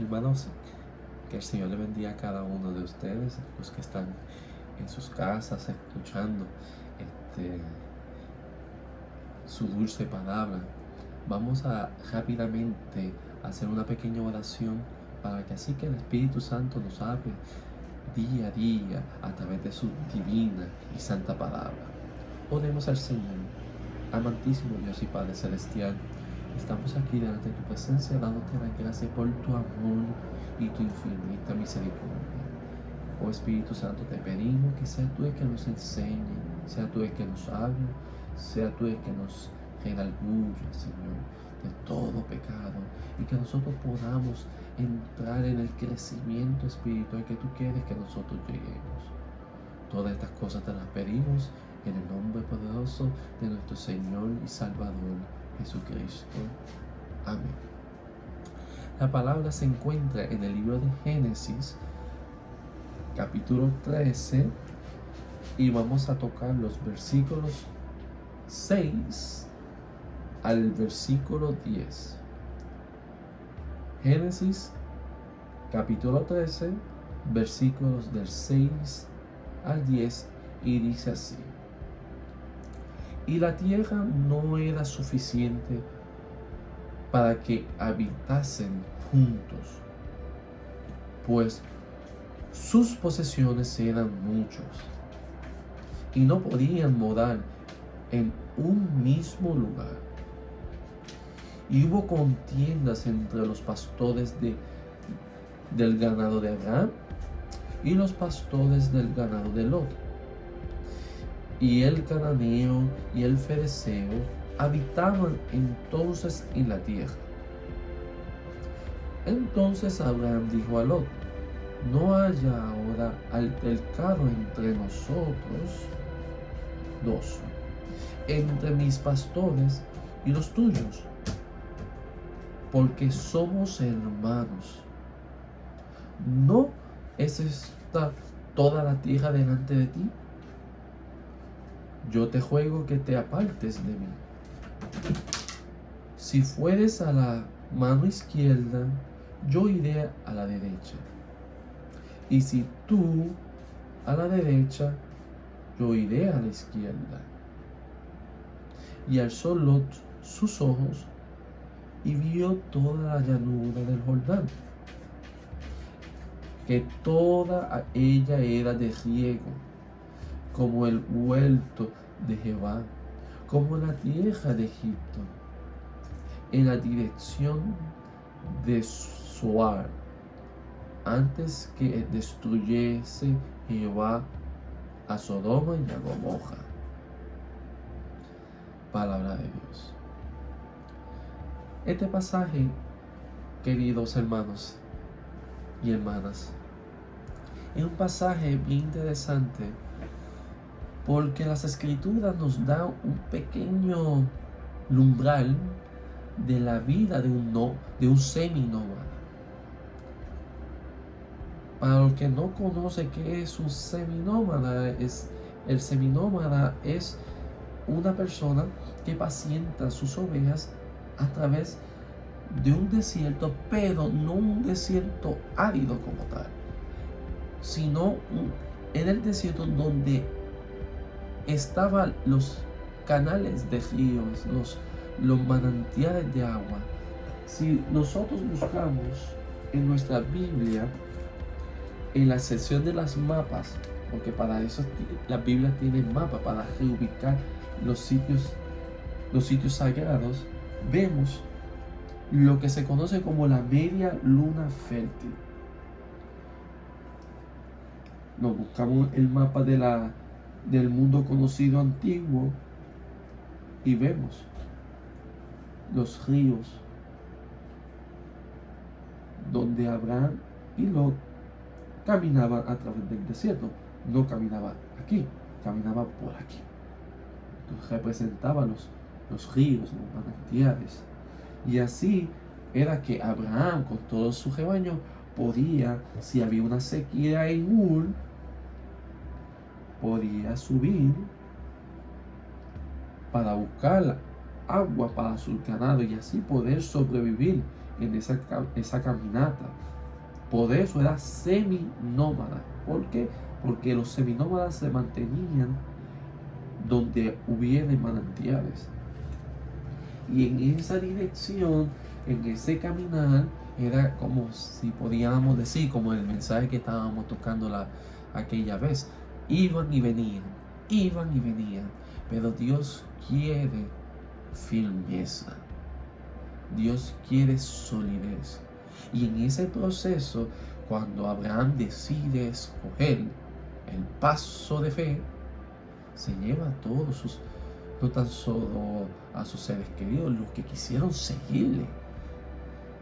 hermanos, que el Señor le bendiga a cada uno de ustedes, los que están en sus casas escuchando su dulce palabra. Vamos a rápidamente hacer una pequeña oración para que así que el Espíritu Santo nos hable día a día a través de su divina y santa palabra. Oremos al Señor. Amantísimo Dios y Padre Celestial, estamos aquí delante de tu presencia dándote la gracia por tu amor y tu infinita misericordia. Oh Espíritu Santo, te pedimos que sea tú el que nos enseñe, sea tú el que nos hable, sea tú el que nos redarguya, Señor, de todo pecado, y que nosotros podamos entrar en el crecimiento espiritual que tú quieres que nosotros lleguemos. Todas estas cosas te las pedimos en el nombre poderoso de nuestro Señor y Salvador Jesucristo. Amén. La palabra se encuentra en el libro de Génesis, capítulo 13, y vamos a tocar los versículos 6 al versículo 10. Génesis, capítulo 13, versículos del 6 al 10, y dice así: Y la tierra no era suficiente para que habitasen juntos, pues sus posesiones eran muchos, y no podían morar en un mismo lugar. Y hubo contiendas entre los pastores del ganado de Abraham y los pastores del ganado de Lot. Y el cananeo y el fereceo habitaban entonces en la tierra. Entonces Abraham dijo a Lot: No haya ahora altercado entre nosotros dos, entre mis pastores y los tuyos, porque somos hermanos. ¿No es esta toda la tierra delante de ti? Yo te ruego que te apartes de mí. Si fueres a la mano izquierda, yo iré a la derecha. Y si tú a la derecha, yo iré a la izquierda. Y alzó Lot sus ojos y vio toda la llanura del Jordán, que toda ella era de riego, como el huerto de Jehová, como la tierra de Egipto, en la dirección de Zoar, antes que destruyese Jehová a Sodoma y a Gomorra. Palabra de Dios. Este pasaje, queridos hermanos y hermanas, es un pasaje bien interesante, porque las Escrituras nos dan un pequeño umbral de la vida de un seminómada. Para el que no conoce qué es un seminómada, el seminómada es una persona que pacienta sus ovejas a través de un desierto, pero no un desierto árido como tal, sino en el desierto donde estaban los canales de ríos, los manantiales de agua. Si nosotros buscamos en nuestra Biblia, en la sección de las mapas, porque para eso la Biblia tiene mapas para reubicar los sitios sagrados, vemos lo que se conoce como la media luna fértil. Nos buscamos el mapa del mundo conocido antiguo y vemos los ríos donde Abraham y Lot caminaban a través del desierto. No caminaba aquí, caminaba por aquí. Entonces representaba los ríos, los manantiales. Y así era que Abraham, con todo su rebaño, podía, si había una sequía en Ur, podía subir para buscar agua para su ganado y así poder sobrevivir en esa caminata. Por eso era seminómada. ¿Por qué? Porque los seminómadas se mantenían donde hubiera manantiales. Y en esa dirección, en ese caminar, era como si podíamos decir, como el mensaje que estábamos tocando aquella vez. Iban y venían, iban y venían. Pero Dios quiere firmeza. Dios quiere solidez. Y en ese proceso, cuando Abraham decide escoger el paso de fe, se lleva a todos sus, no tan solo a sus seres queridos, los que quisieron seguirle.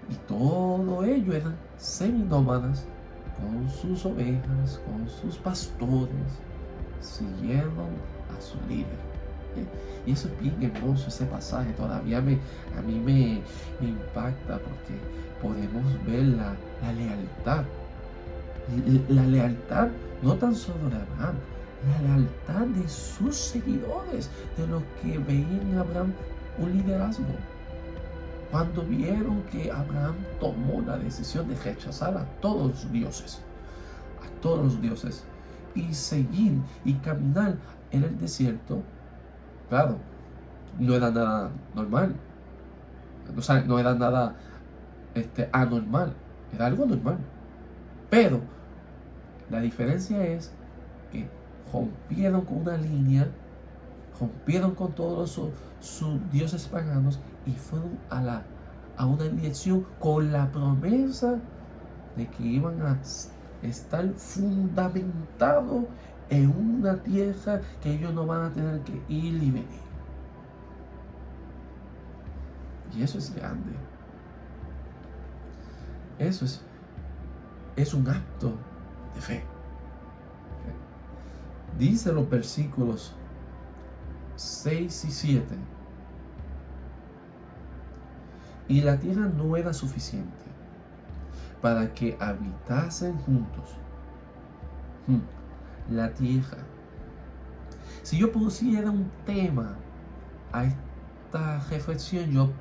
Y todo ello eran seminómadas, con sus ovejas, con sus pastores, siguieron a su líder. Y eso es bien hermoso, ese pasaje. Todavía a mí me impacta porque podemos ver la lealtad. La lealtad no tan solo de Abraham, la lealtad de sus seguidores, de los que veían en Abraham un liderazgo. Cuando vieron que Abraham tomó la decisión de rechazar a todos los dioses, y seguir y caminar en el desierto, claro, no era nada normal, o sea, no era nada anormal, era algo normal. Pero la diferencia es que rompieron con una línea, rompieron con todos sus dioses paganos y fueron a una dirección con la promesa de que iban a estar fundamentados en una tierra que ellos no van a tener que ir y venir. Y eso es grande. Eso es un acto de fe. Dice los versículos 6 y 7. Y la tierra no era suficiente para que habitasen juntos. La tierra. Si yo pusiera un tema a esta reflexión,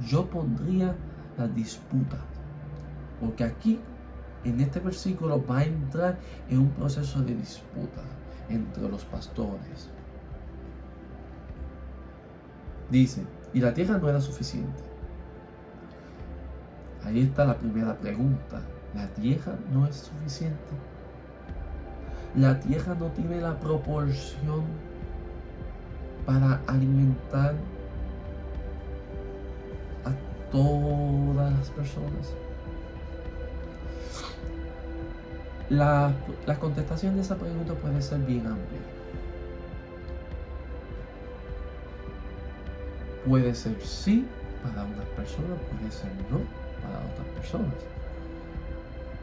yo pondría la disputa. Porque aquí, en este versículo, va a entrar en un proceso de disputa entre los pastores. Dice, y la tierra no era suficiente. Ahí está la primera pregunta. ¿La tierra no es suficiente? La tierra no tiene la proporción para alimentar a todas las personas. La contestación de esa pregunta puede ser bien amplia. Puede ser sí para unas personas, puede ser no para otras personas.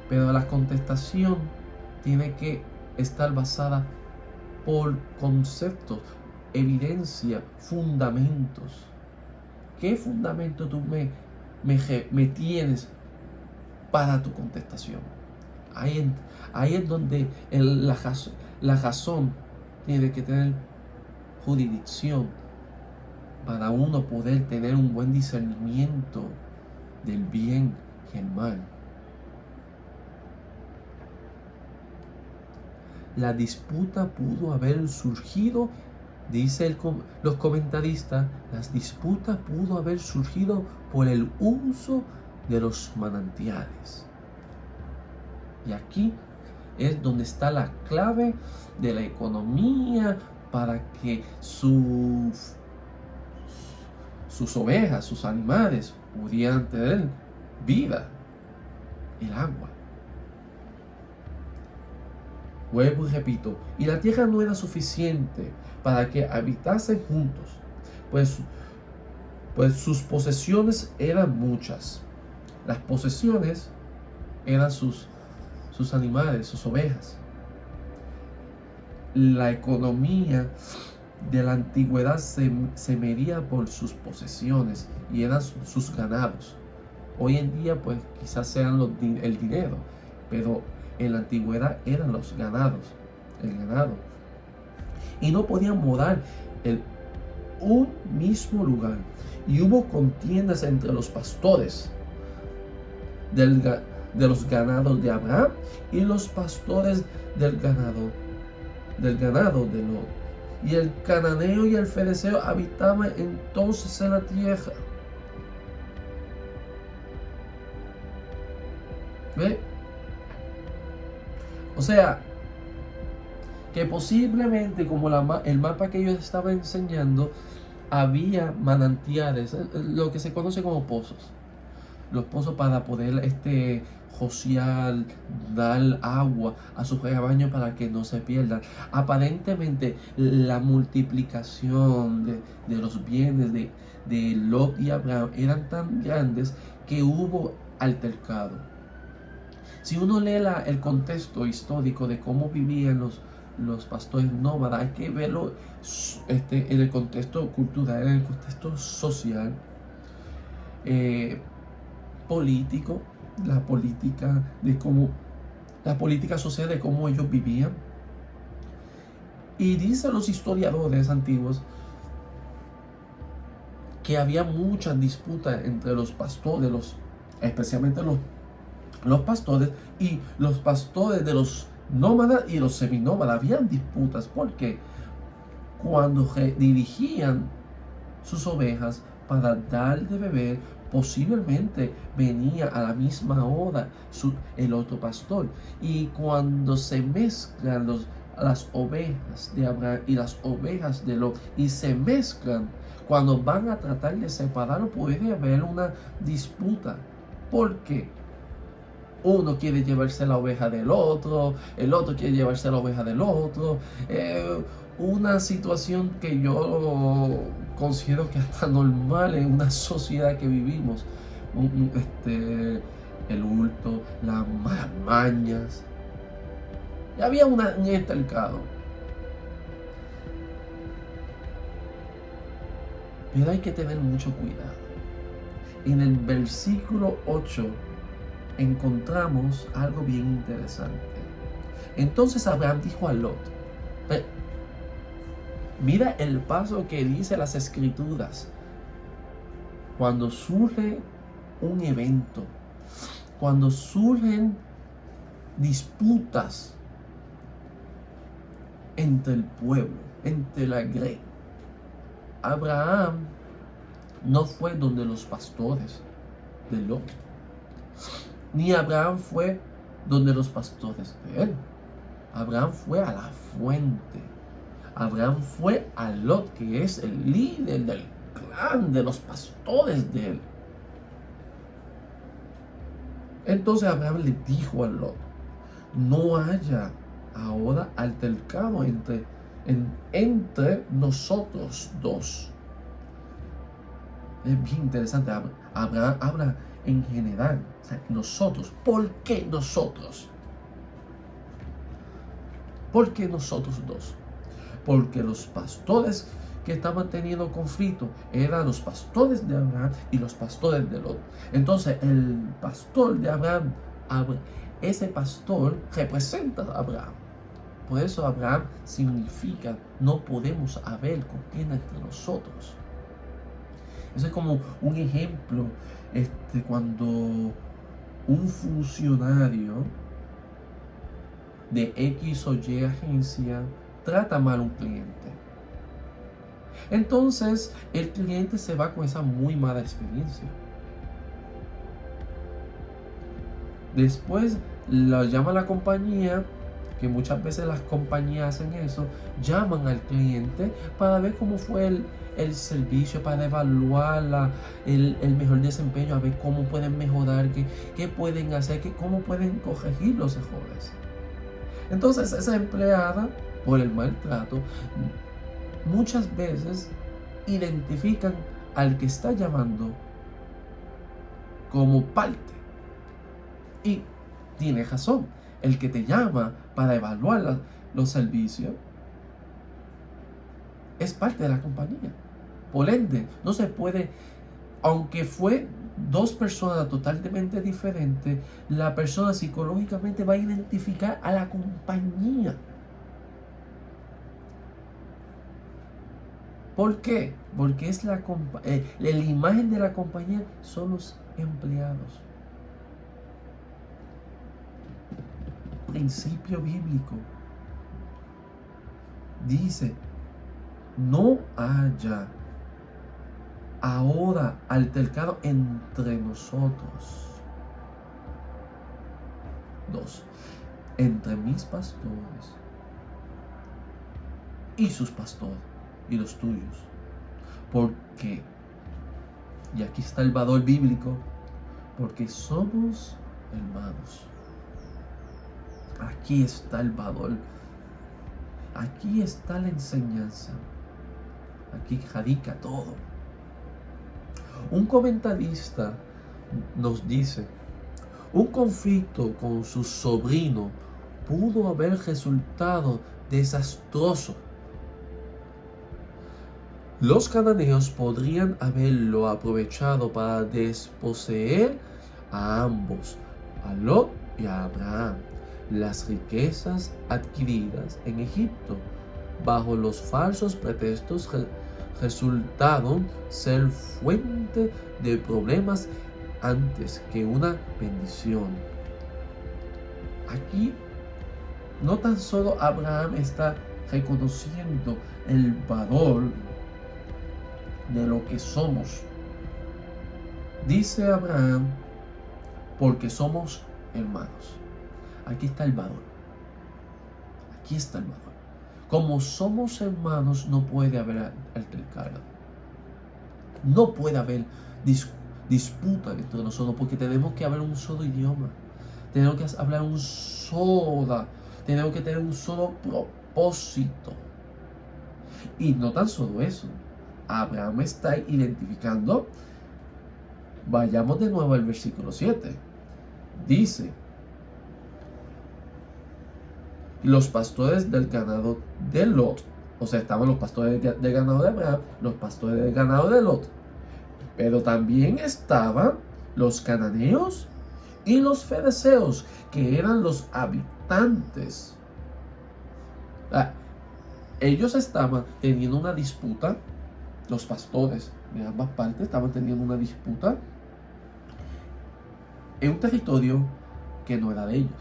Pero la contestación tiene que estar basada por conceptos, evidencia, fundamentos. ¿Qué fundamento tú me tienes para tu contestación? Ahí es donde la razón tiene que tener jurisdicción para uno poder tener un buen discernimiento del bien y el mal. La disputa pudo haber surgido, dice los comentaristas, las disputas pudo haber surgido por el uso de los manantiales. Y aquí es donde está la clave de la economía para que sus ovejas, sus animales pudieran tener vida, el agua. Vuelvo y repito, y la tierra no era suficiente para que habitasen juntos, pues sus posesiones eran muchas. Las posesiones eran sus animales, sus ovejas. La economía de la antigüedad se medía por sus posesiones y eran sus ganados. Hoy en día pues quizás sean el dinero, pero en la antigüedad eran los ganados, el ganado. Y no podían morar en un mismo lugar. Y hubo contiendas entre los pastores de los ganados de Abraham y los pastores del ganado de Lot. Y el cananeo y el fereceo habitaban entonces en la tierra. ¿Ve? O sea, que posiblemente como el mapa que ellos estaban enseñando, había manantiales, lo que se conoce como pozos. Los pozos para poder rociar, dar agua a sus rebaños para que no se pierdan. Aparentemente la multiplicación de los bienes de Lot y Abraham eran tan grandes que hubo altercado. Si uno lee el contexto histórico de cómo vivían los pastores nómadas, hay que verlo en el contexto cultural, en el contexto social, político, la política social de cómo ellos vivían. Y dicen los historiadores antiguos que había muchas disputas entre los pastores, especialmente los pastores y los pastores de los nómadas y los seminómadas. Habían disputas porque cuando dirigían sus ovejas para dar de beber, posiblemente venía a la misma hora el otro pastor. Y cuando se mezclan las ovejas de Abraham y las ovejas de Lot, y se mezclan, cuando van a tratar de separarlo, puede haber una disputa. Porque uno quiere llevarse la oveja del otro, el otro quiere llevarse la oveja del otro. Una situación que yo considero que hasta normal en una sociedad que vivimos. El hurto, las malas mañas. Y había un altercado. Pero hay que tener mucho cuidado. En el versículo 8 encontramos algo bien interesante. Entonces Abraham dijo a Lot, mira el paso que dice las escrituras. Cuando surge un evento, cuando surgen disputas entre el pueblo, entre la grey, Abraham no fue donde los pastores de Lot, ni Abraham fue donde los pastores de él. Abraham fue a la fuente. Abraham fue a Lot, que es el líder del clan de los pastores de él. Entonces Abraham le dijo a Lot, no haya ahora altercado entre nosotros dos. Es bien interesante. Abraham habla en general, o sea, nosotros. ¿Por qué nosotros? ¿Por qué nosotros dos? Porque los pastores que estaban teniendo conflicto eran los pastores de Abraham y los pastores de Lot. Entonces el pastor de Abraham, ese pastor representa a Abraham. Por eso Abraham significa no podemos haber contienda entre nosotros. Eso es como un ejemplo cuando un funcionario de X o Y agencia trata mal a un cliente. Entonces el cliente se va con esa muy mala experiencia. Después lo llama a la compañía, que muchas veces las compañías hacen eso, llaman al cliente para ver cómo fue el servicio, para evaluar el mejor desempeño, a ver cómo pueden mejorar, qué pueden hacer, cómo pueden corregir los errores. Entonces esa empleada, por el maltrato, muchas veces identifican al que está llamando como parte. Y tiene razón, el que te llama para evaluar los servicios es parte de la compañía. Por ende, no se puede, aunque fue dos personas totalmente diferentes, la persona psicológicamente va a identificar a la compañía. ¿Por qué? Porque es la imagen de la compañía son los empleados. principio bíblico. Dice, no haya ahora altercado entre nosotros. 2. Entre mis pastores y sus pastores y los tuyos. Porque, y aquí está el valor bíblico, porque somos hermanos. Aquí está el valor. Aquí está la enseñanza. Aquí radica todo. Un comentarista nos dice, un conflicto con su sobrino pudo haber resultado desastroso. Los cananeos podrían haberlo aprovechado para desposeer a ambos, a Lot y a Abraham, las riquezas adquiridas en Egipto bajo los falsos pretextos resultaron ser fuente de problemas antes que una bendición. Aquí no tan solo Abraham está reconociendo el valor de lo que somos. Dice Abraham, porque somos hermanos. Aquí está el valor. Aquí está el valor. Como somos hermanos, no puede haber altercado. No puede haber disputa entre nosotros, porque tenemos que hablar un solo idioma. Tenemos que hablar tenemos que tener un solo propósito. Y no tan solo eso. Abraham está identificando. Vayamos de nuevo al versículo 7. Dice, los pastores del ganado de Lot, o sea, estaban los pastores del ganado de Abraham, los pastores del ganado de Lot, pero también estaban los cananeos y los fereceos, que eran los habitantes. Ellos estaban teniendo una disputa, los pastores de ambas partes estaban teniendo una disputa en un territorio que no era de ellos,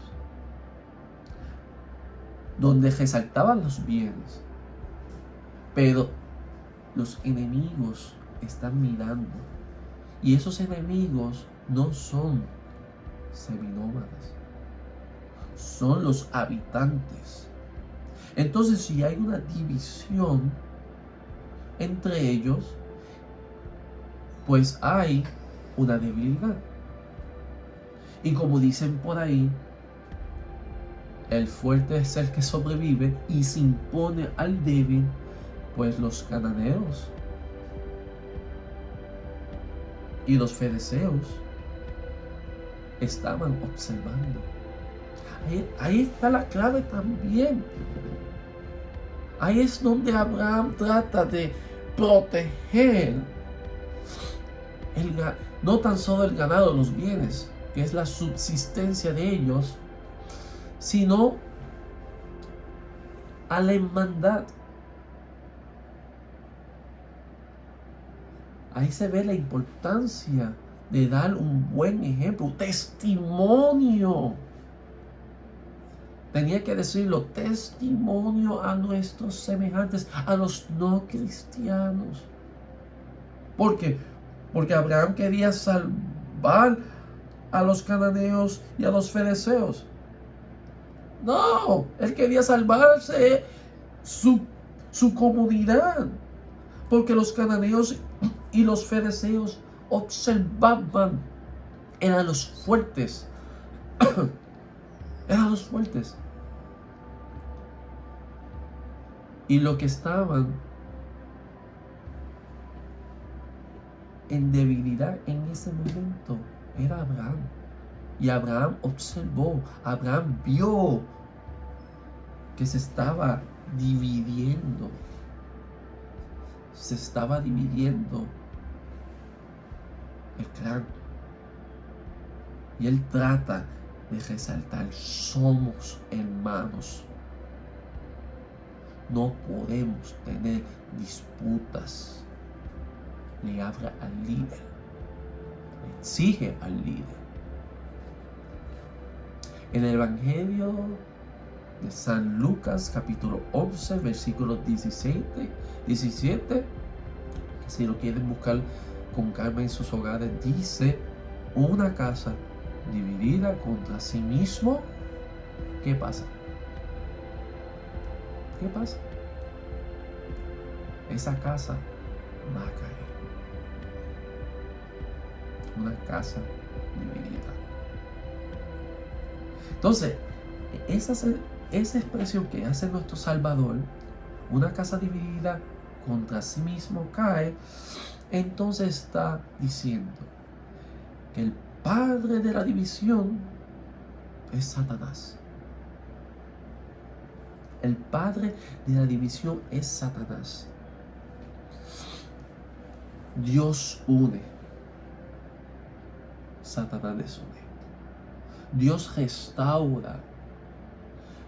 donde resaltaban los bienes, pero los enemigos están mirando, y esos enemigos no son seminómadas, son los habitantes. Entonces, si hay una división entre ellos, pues hay una debilidad. Y como dicen por ahí, el fuerte es el que sobrevive y se impone al débil. Pues los cananeos y los fereceos estaban observando. Ahí está la clave también. Ahí es donde Abraham trata de proteger no tan solo el ganado, los bienes, que es la subsistencia de ellos, sino a la hermandad. Ahí se ve la importancia de dar un buen ejemplo, un testimonio. Tenía que decirlo, testimonio a nuestros semejantes, a los no cristianos. ¿Por qué? Porque Abraham quería salvar a los cananeos y a los fereceos. No, él quería salvarse su comunidad, porque los cananeos y los fereceos observaban, eran los fuertes, eran los fuertes, y lo que estaban en debilidad en ese momento era Abraham. Y Abraham observó, Abraham vio que se estaba dividiendo. Se estaba dividiendo el clan. Y él trata de resaltar, somos hermanos. No podemos tener disputas. Le habla al líder. Le exige al líder. En el Evangelio de San Lucas, capítulo 11, versículos 17, que si lo quieren buscar con calma en sus hogares, dice: una casa dividida contra sí mismo, ¿qué pasa? ¿Qué pasa? Esa casa va a caer. Una casa dividida. Entonces, esa expresión que hace nuestro Salvador, una casa dividida contra sí mismo cae, entonces está diciendo que el padre de la división es Satanás. El padre de la división es Satanás. Dios une, Satanás desune. Dios restaura,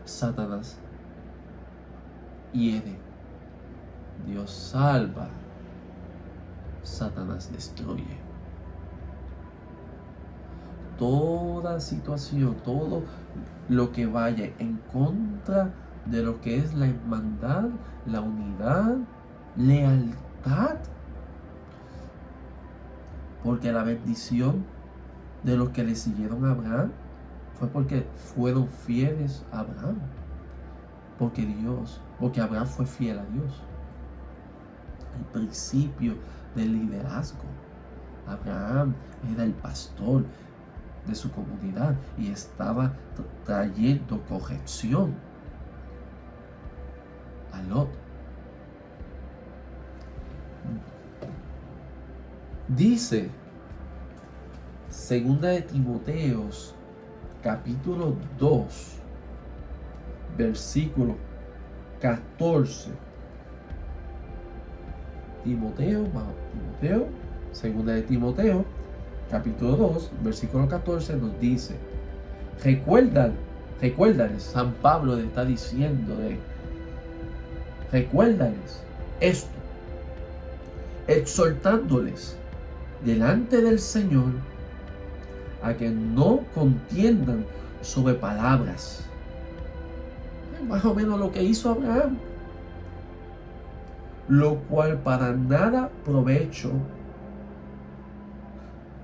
Satanás hiere. Dios salva, Satanás destruye. Toda situación, todo lo que vaya en contra de lo que es la hermandad, la unidad, lealtad, porque la bendición de los que le siguieron a Abraham fue porque fueron fieles a Abraham, porque Abraham fue fiel a Dios. El principio del liderazgo. Abraham era el pastor de su comunidad y estaba trayendo corrección a Lot. Dice Segunda de Timoteos, capítulo 2, versículo 14. Segunda de Timoteo, capítulo 2, versículo 14 nos dice: recuérdales, San Pablo le está diciendo recuérdales esto, exhortándoles delante del Señor a que no contiendan sobre palabras. Más o menos lo que hizo Abraham, lo cual para nada provecho,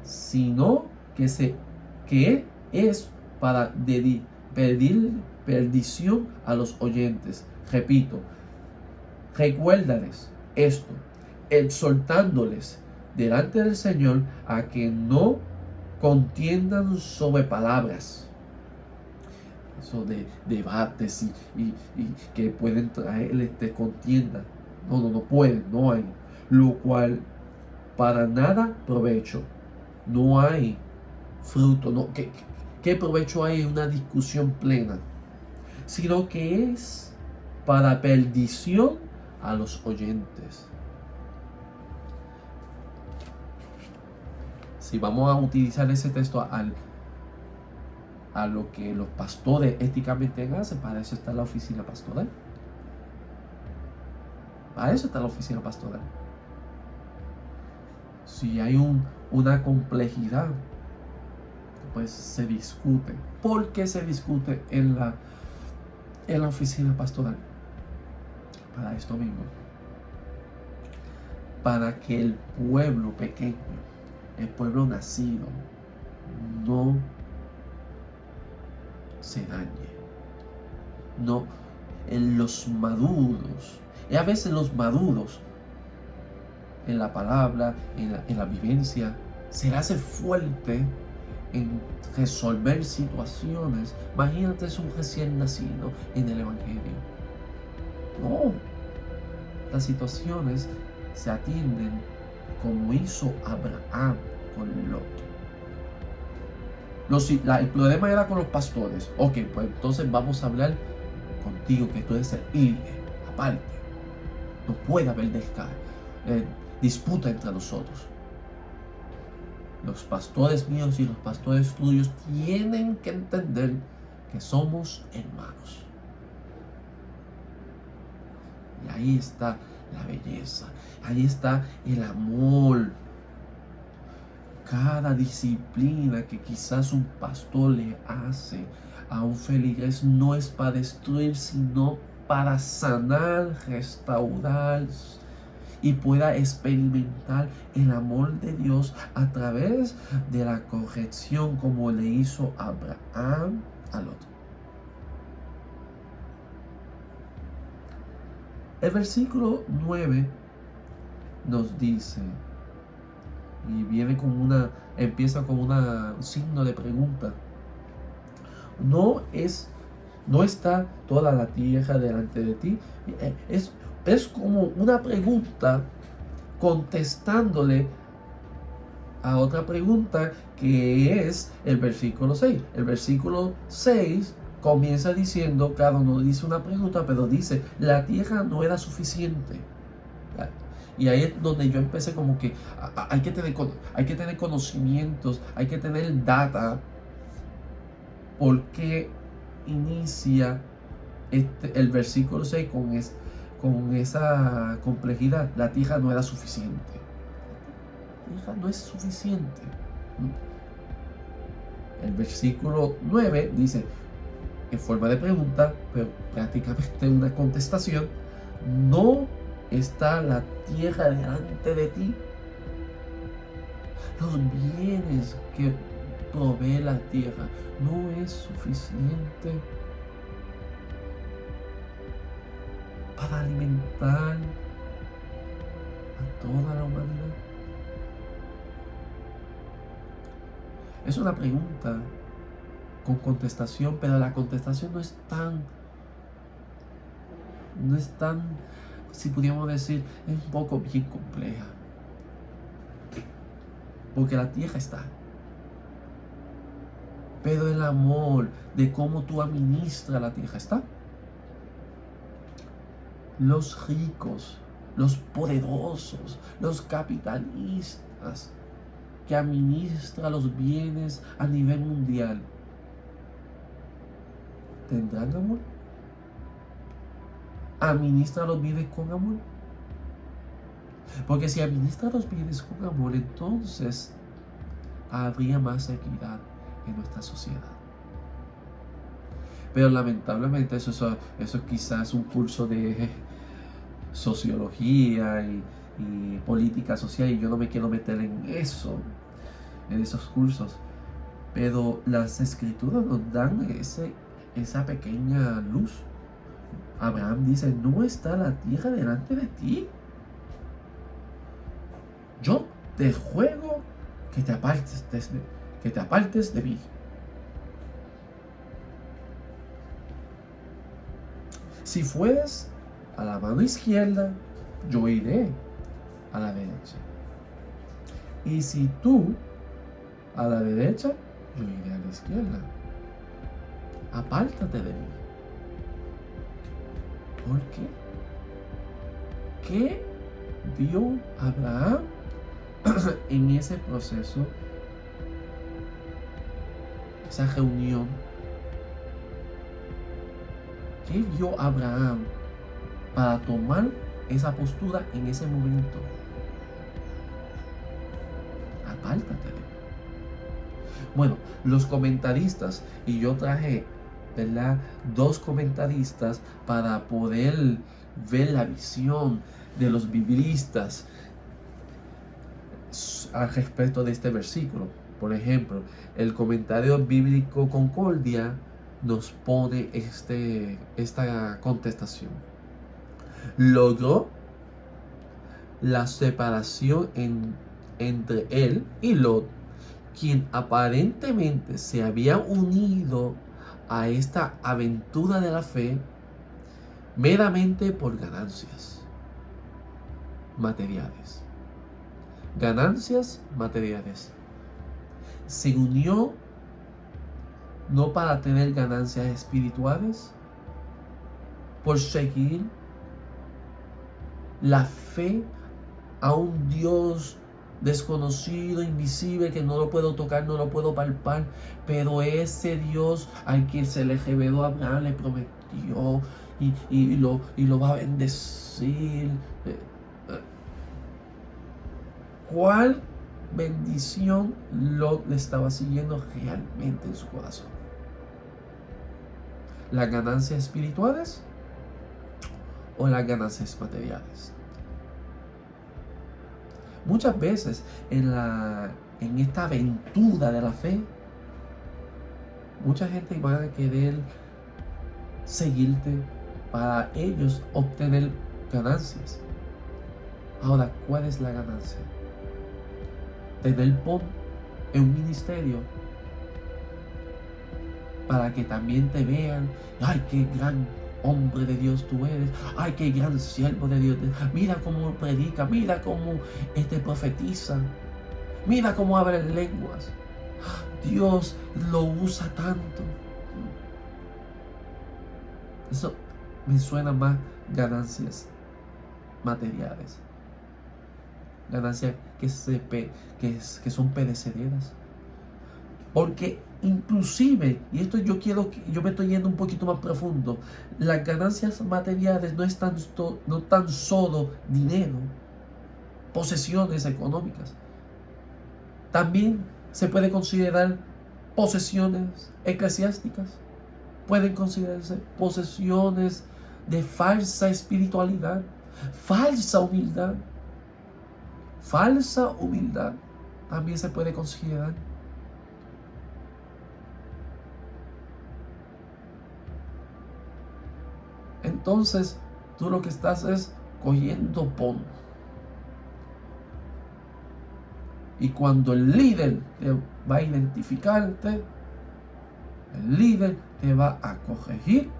sino que es para pedir perdición a los oyentes. Repito, recuérdales esto, exhortándoles delante del Señor a que no contiendan sobre palabras. Eso de debates y que pueden traer contienda. No pueden, no hay. Lo cual para nada provecho. No hay fruto. No, ¿qué provecho hay en una discusión plena? Sino que es para perdición a los oyentes. Si vamos a utilizar ese texto a lo que los pastores éticamente hacen, para eso está la oficina pastoral. Para eso está la oficina pastoral. Si hay una complejidad, pues se discute. ¿Por qué se discute en la oficina pastoral? Para esto mismo. Para que el pueblo pequeño, el pueblo nacido, no se dañe. No, en los maduros. Y a veces los maduros, en la palabra, en la vivencia, se le hace fuerte en resolver situaciones. Imagínate, es un recién nacido en el Evangelio. No, las situaciones se atienden como hizo Abraham con Lot. El problema era con los pastores. Ok, pues entonces vamos a hablar contigo, que tú eres el líder, aparte. No puede haber disputa entre nosotros. Los pastores míos y los pastores tuyos tienen que entender que somos hermanos. Y ahí está la belleza, ahí está el amor. Cada disciplina que quizás un pastor le hace a un feligres no es para destruir, sino para sanar, restaurar y pueda experimentar el amor de Dios a través de la corrección, como le hizo Abraham al otro. El versículo 9 nos dice, y viene como empieza con un signo de pregunta. No está toda la tierra delante de ti. Es como una pregunta contestándole a otra pregunta, que es el versículo 6. El versículo 6 comienza diciendo, claro, no dice una pregunta, pero dice, la tierra no era suficiente. Y ahí es donde yo empecé como que hay que tener conocimientos, hay que tener data, porque inicia el versículo 6 con esa complejidad. La tierra no era suficiente. La tierra no es suficiente. El versículo 9 dice, en forma de pregunta, pero prácticamente una contestación, no está la tierra delante de ti. Los bienes que provee la tierra no es suficiente para alimentar a toda la humanidad. Es una pregunta con contestación, pero la contestación no es tan, si pudiéramos decir, es un poco bien compleja. Porque la tierra está. Pero el amor de cómo tú administras la tierra está. Los ricos, los poderosos, los capitalistas que administran los bienes a nivel mundial, ¿tendrán amor? ¿Administra los bienes con amor? Porque si administra los bienes con amor, entonces habría más equidad en nuestra sociedad. Pero lamentablemente eso quizás es un curso de sociología y política social, y yo no me quiero meter en esos cursos. Pero las escrituras nos dan esa pequeña luz. Abraham dice, no está la tierra delante de ti. Yo te ruego que te apartes de mí. Si fueres a la mano izquierda, yo iré a la derecha. Y si tú a la derecha, yo iré a la izquierda. Apártate de mí. ¿Por qué? ¿Qué vio Abraham en ese proceso, esa reunión? ¿Qué vio Abraham para tomar esa postura en ese momento? Apártate de mí. Bueno, los comentaristas, y yo traje, ¿verdad?, 2 comentaristas para poder ver la visión de los biblistas al respecto de este versículo. Por ejemplo, el comentario bíblico Concordia nos pone esta contestación. Logró la separación entre él y Lot, quien aparentemente se había unido a esta aventura de la fe meramente por ganancias materiales. Ganancias materiales. Se unió no para tener ganancias espirituales, por seguir la fe a un Dios desconocido, invisible, que no lo puedo tocar, no lo puedo palpar, pero ese Dios al que se le reveló a Abraham, le prometió y lo va a bendecir. ¿Cuál bendición Lot le estaba siguiendo realmente en su corazón? ¿Las ganancias espirituales o las ganancias materiales? Muchas veces en esta aventura de la fe, mucha gente va a querer seguirte para ellos obtener ganancias. Ahora, ¿cuál es la ganancia? Tener pon en un ministerio para que también te vean. ¡Ay, qué gran hombre de Dios tú eres! ¡Ay, qué gran siervo de Dios! Mira cómo predica, mira cómo profetiza, mira cómo habla en lenguas. Dios lo usa tanto. Eso me suena más ganancias materiales. Ganancias que son perecederas. Porque inclusive, y esto yo me estoy yendo un poquito más profundo, las ganancias materiales no tan solo dinero, posesiones económicas. También se puede considerar posesiones eclesiásticas. Pueden considerarse posesiones de falsa espiritualidad, falsa humildad. Falsa humildad también se puede considerar. Entonces, tú lo que estás es cogiendo pon. Y cuando el líder te va a identificarte, el líder te va a corregir.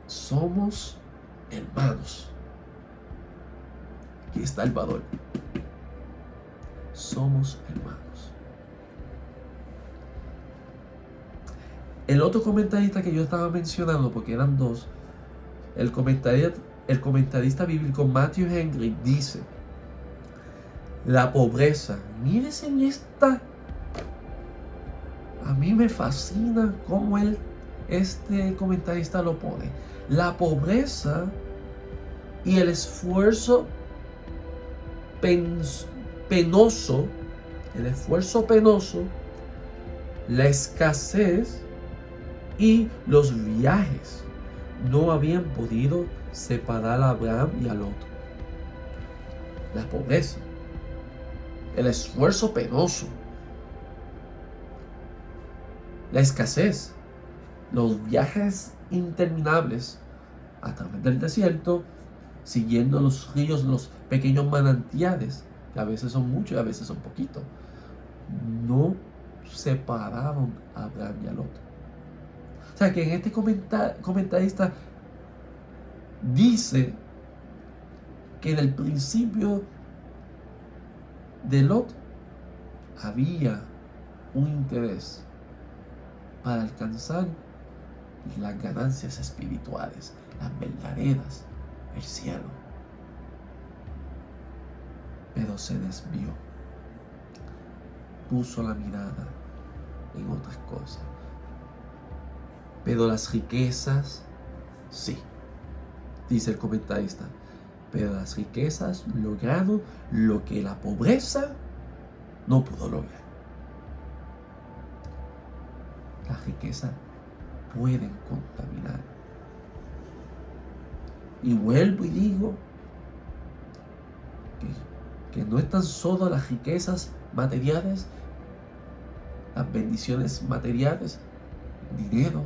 Somos hermanos. Aquí está el valor. Somos hermanos. El otro comentarista que yo estaba mencionando, porque eran dos, el comentarista bíblico Matthew Henry dice: la pobreza, mírense en esta, a mí me fascina cómo este comentarista lo pone. La pobreza y el esfuerzo penoso, la escasez y los viajes no habían podido separar a Abraham y a Lot. La pobreza, el esfuerzo penoso, la escasez, los viajes interminables a través del desierto, siguiendo los ríos, los pequeños manantiales, que a veces son muchos y a veces son poquitos, no separaron a Abraham y a Lot. O sea que en este comentarista dice que en el principio de Lot había un interés para alcanzar las ganancias espirituales, las verdaderas, el cielo. Pero se desvió, puso la mirada en otras cosas. Pero las riquezas, sí, dice el comentarista, pero las riquezas lograron lo que la pobreza no pudo lograr. Las riquezas pueden contaminar. Y vuelvo y digo que no están solo las riquezas materiales, las bendiciones materiales, dinero,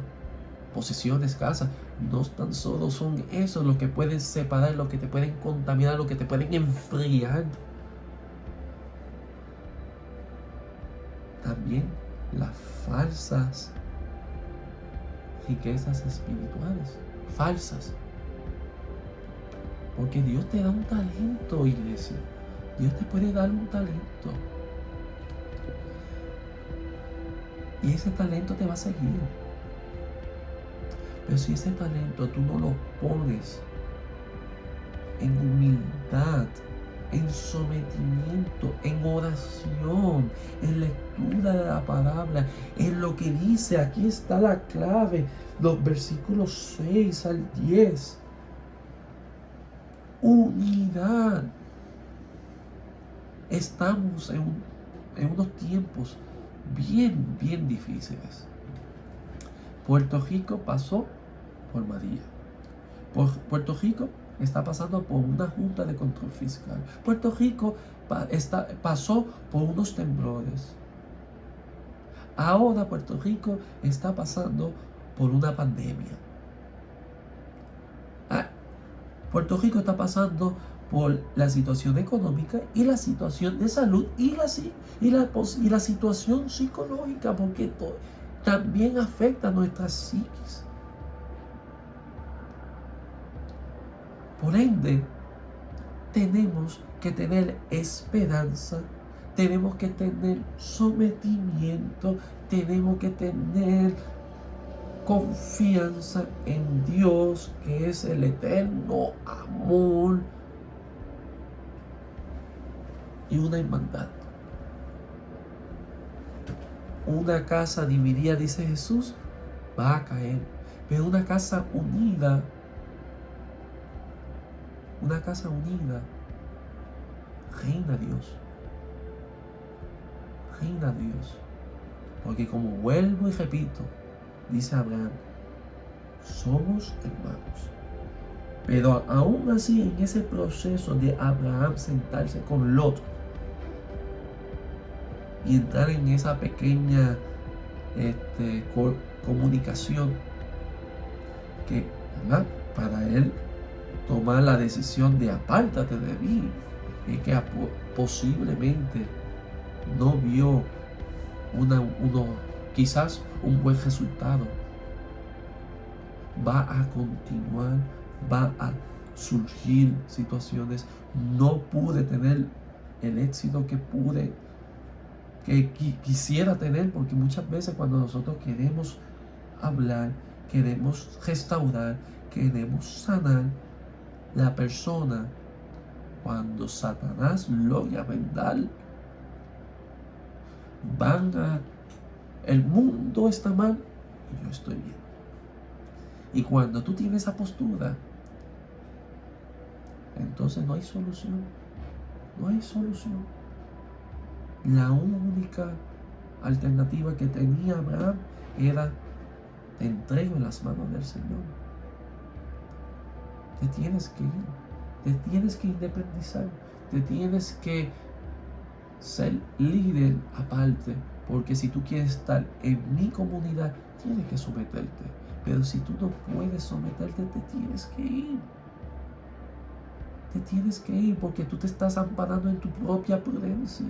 posesiones, casas, no tan solo son eso lo que pueden separar, lo que te pueden contaminar, lo que te pueden enfriar. También las falsas riquezas espirituales, falsas. Porque Dios te da un talento, iglesia. Dios te puede dar un talento. Y ese talento te va a seguir. Pero si ese talento tú no lo pones en humildad, en sometimiento, en oración, en lectura de la palabra, en lo que dice, aquí está la clave, los versículos 6 al 10. Unidad. estamos en unos tiempos bien difíciles. Puerto Rico pasó por María. Puerto Rico está pasando por una junta de control fiscal. Puerto Rico pasó por unos temblores. Ahora Puerto Rico está pasando por una pandemia. Puerto Rico está pasando por la situación económica y la situación de salud y la situación psicológica, porque también afecta a nuestras psiquis. Por ende, tenemos que tener esperanza, tenemos que tener sometimiento, tenemos que tener confianza en Dios, que es el eterno amor, y una hermandad. Una casa dividida, dice Jesús, va a caer, pero una casa unida, reina Dios. Reina Dios. Porque como vuelvo y repito, dice Abraham, somos hermanos. Pero aún así, en ese proceso de Abraham sentarse con Lot y entrar en esa pequeña comunicación, que, ¿verdad?, para él tomar la decisión de apártate de mí, es que posiblemente no vio quizás un buen resultado. Va a continuar, va a surgir situaciones. No pude tener el éxito que quisiera tener, porque muchas veces cuando nosotros queremos hablar, queremos restaurar, queremos sanar, la persona, cuando Satanás logra vendar, el mundo está mal y yo estoy bien. Y cuando tú tienes esa postura, entonces no hay solución. No hay solución. La única alternativa que tenía Abraham era: te entrego en las manos del Señor. Te tienes que ir. Te tienes que independizar. Te tienes que ser líder aparte. Porque si tú quieres estar en mi comunidad, tienes que someterte. Pero si tú no puedes someterte, te tienes que ir. Te tienes que ir porque tú te estás amparando en tu propia prudencia.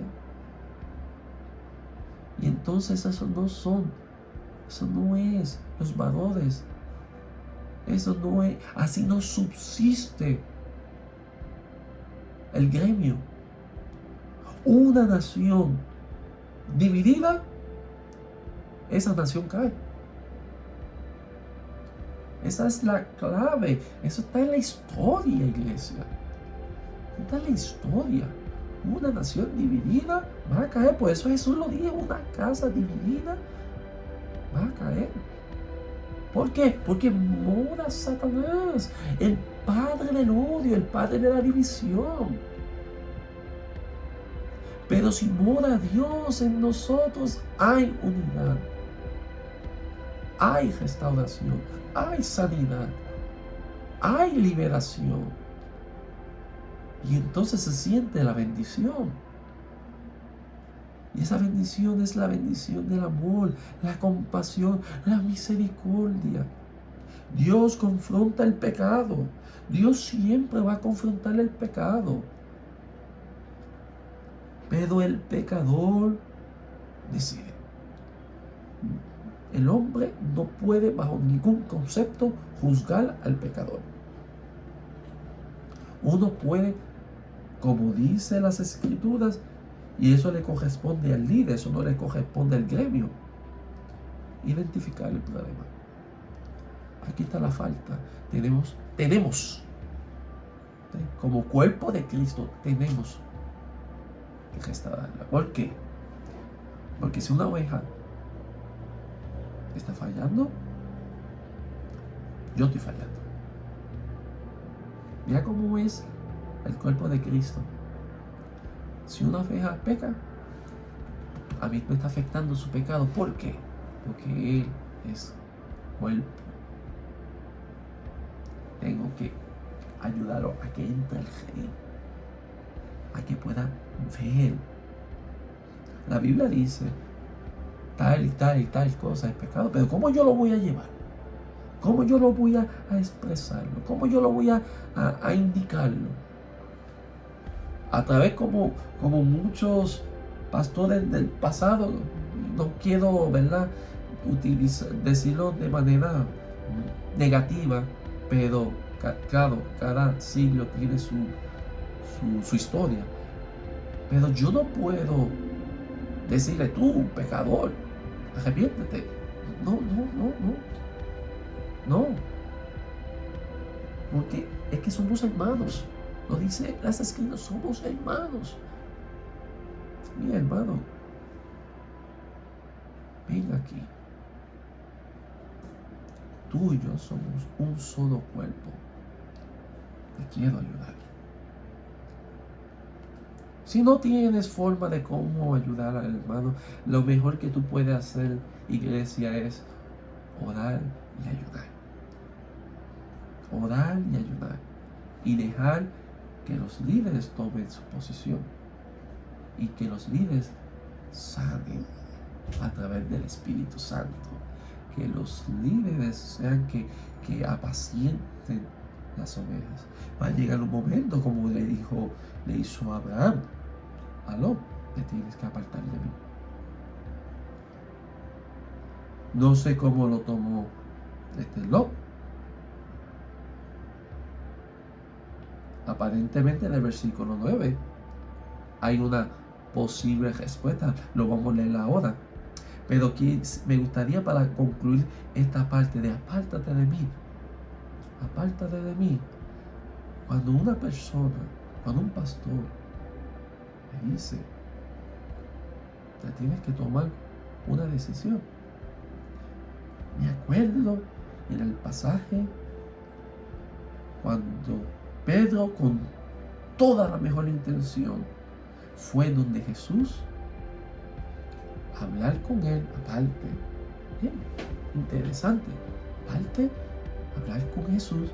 Y entonces eso no es los valores. Eso no es, así no subsiste el gremio. Una nación dividida, esa nación cae. Esa es la clave. Eso está en la historia, iglesia. Está en la historia. Una nación dividida va a caer. Por eso Jesús lo dijo: una casa dividida va a caer. ¿Por qué? Porque mora Satanás, el padre del odio, el padre de la división. Pero si mora Dios en nosotros, hay unidad, hay restauración, hay sanidad, hay liberación. Y entonces se siente la bendición. Y esa bendición es la bendición del amor, la compasión, la misericordia. Dios confronta el pecado. Dios siempre va a confrontar el pecado. Pero el pecador decide. El hombre no puede bajo ningún concepto juzgar al pecador. Uno puede, como dice las Escrituras, y eso le corresponde al líder, eso no le corresponde al gremio, identificar el problema. Aquí está la falta. Tenemos, como cuerpo de Cristo, tenemos que restaurarla. ¿Por qué? Porque si una oveja está fallando, yo estoy fallando. Mira cómo es el cuerpo de Cristo. Si una oveja peca, a mí me está afectando su pecado. ¿Por qué? Porque Él es cuerpo. Tengo que ayudarlo a que entre el gen, a que pueda ver. La Biblia dice tal y tal y tal cosa es pecado, pero ¿cómo yo lo voy a llevar? ¿Cómo yo lo voy a expresarlo? ¿Cómo yo lo voy a indicarlo? A través como muchos pastores del pasado, no quiero, ¿verdad?, decirlo de manera negativa, pero claro, cada siglo tiene su historia. Pero yo no puedo decirle, tú, pecador, arrepiéntete. No. Porque es que somos hermanos. Lo dice las Escrituras, somos hermanos. Mi hermano, ven aquí. Tú y yo somos un solo cuerpo. Te quiero ayudar. Si no tienes forma de cómo ayudar al hermano, lo mejor que tú puedes hacer, iglesia, es orar y ayudar. Orar y ayudar. Y dejar que los líderes tomen su posición. Y que los líderes sanen a través del Espíritu Santo. Que los líderes sean que apacienten las ovejas. Va a llegar un momento, como le hizo Abraham a Lot, te tienes que apartar de mí. No sé cómo lo tomó Lot. Aparentemente en el versículo 9 hay una posible respuesta. Lo vamos a leer ahora. Pero aquí me gustaría, para concluir esta parte de apártate de mí. Apártate de mí. Cuando una persona, cuando un pastor me dice, te tienes que tomar una decisión. Me acuerdo en el pasaje cuando Pedro, con toda la mejor intención, fue donde Jesús a hablar con él, aparte. Bien, interesante. Aparte, hablar con Jesús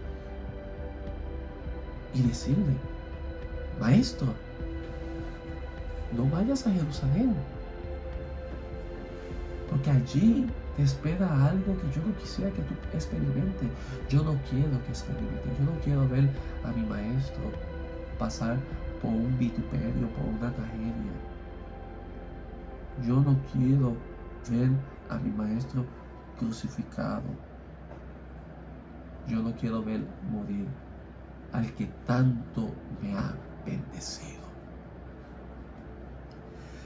y decirle, maestro, no vayas a Jerusalén, porque allí te espera algo que yo no quisiera que tú experimentes. Yo no quiero que experimentes. Yo no quiero ver a mi maestro pasar por un vituperio, por una tragedia. Yo no quiero ver a mi maestro crucificado. Yo no quiero ver morir al que tanto me ha bendecido.